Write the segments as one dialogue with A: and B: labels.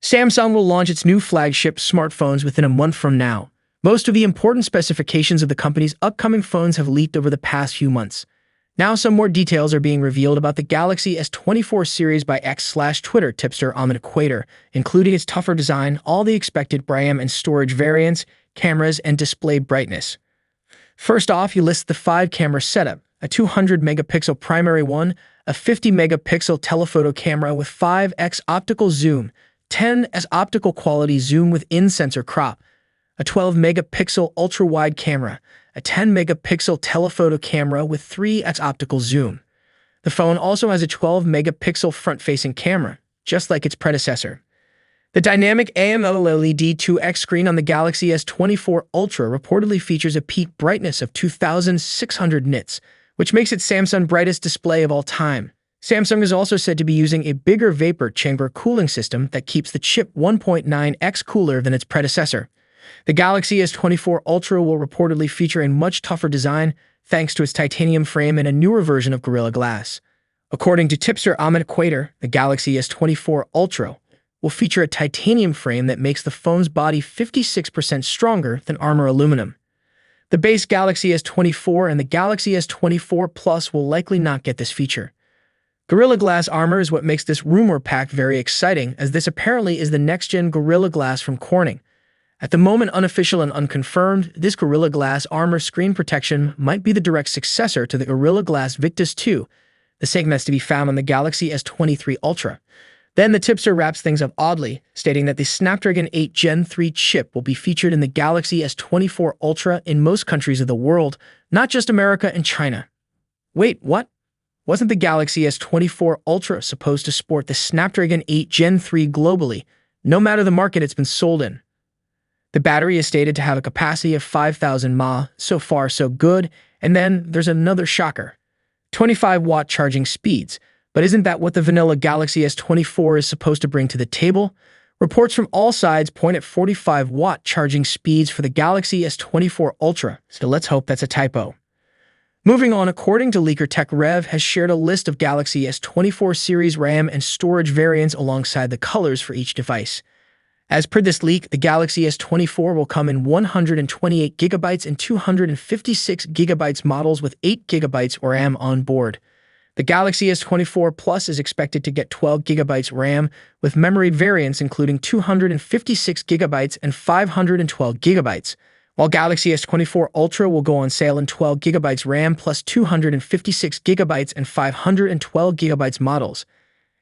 A: Samsung will launch its new flagship smartphones within a month from now. Most of the important specifications of the company's upcoming phones have leaked over the past few months. Now some more details are being revealed about the Galaxy S24 series by X/Twitter tipster Ahmed Equator, including its tougher design, all the expected RAM and storage variants, cameras, and display brightness. First off, he lists the 5-camera setup, a 200-megapixel primary one, a 50-megapixel telephoto camera with 5x optical zoom, 10x optical quality zoom with in-sensor crop, a 12-megapixel ultra-wide camera, a 10-megapixel telephoto camera with 3x optical zoom. The phone also has a 12-megapixel front-facing camera, just like its predecessor. The dynamic AMOLED 2X screen on the Galaxy S24 Ultra reportedly features a peak brightness of 2,600 nits, which makes it Samsung's brightest display of all time. Samsung is also said to be using a bigger vapor chamber cooling system that keeps the chip 1.9x cooler than its predecessor. The Galaxy S24 Ultra will reportedly feature a much tougher design thanks to its titanium frame and a newer version of Gorilla Glass. According to tipster Ahmed Equator, the Galaxy S24 Ultra will feature a titanium frame that makes the phone's body 56% stronger than armor aluminum. The base Galaxy S24 and the Galaxy S24 Plus will likely not get this feature. Gorilla Glass armor is what makes this rumor pack very exciting, as this apparently is the next-gen Gorilla Glass from Corning. At the moment, unofficial and unconfirmed, this Gorilla Glass armor screen protection might be the direct successor to the Gorilla Glass Victus 2, the same as to be found on the Galaxy S23 Ultra. Then the tipster wraps things up oddly, stating that the Snapdragon 8 Gen 3 chip will be featured in the Galaxy S24 Ultra in most countries of the world, not just America and China. Wait, what? Wasn't the Galaxy S24 Ultra supposed to sport the Snapdragon 8 Gen 3 globally, no matter the market it's been sold in? The battery is stated to have a capacity of 5,000 mAh, so far so good, and then there's another shocker. 25-watt charging speeds, but isn't that what the vanilla Galaxy S24 is supposed to bring to the table? Reports from all sides point at 45-watt charging speeds for the Galaxy S24 Ultra, so let's hope that's a typo. Moving on, according to leaker TechRev has shared a list of Galaxy S24 series RAM and storage variants alongside the colors for each device. As per this leak, the Galaxy S24 will come in 128GB and 256GB models with 8GB RAM on board. The Galaxy S24 Plus is expected to get 12GB RAM, with memory variants including 256GB and 512GB, while Galaxy S24 Ultra will go on sale in 12GB RAM plus 256GB and 512GB models.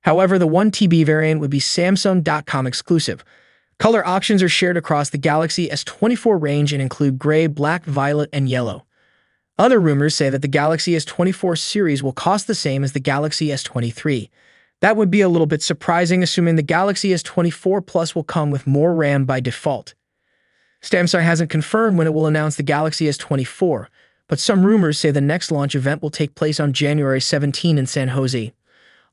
A: However, the 1TB variant would be Samsung.com exclusive. Color options are shared across the Galaxy S24 range and include gray, black, violet, and yellow. Other rumors say that the Galaxy S24 series will cost the same as the Galaxy S23. That would be a little bit surprising, assuming the Galaxy S24 Plus will come with more RAM by default. Samsung hasn't confirmed when it will announce the Galaxy S24, but some rumors say the next launch event will take place on January 17 in San Jose.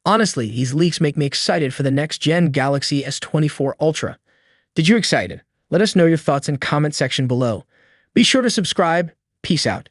A: Honestly, these leaks make me excited for the next-gen Galaxy S24 Ultra. Did you excited? Let us know your thoughts in comment section below. Be sure to subscribe. Peace out.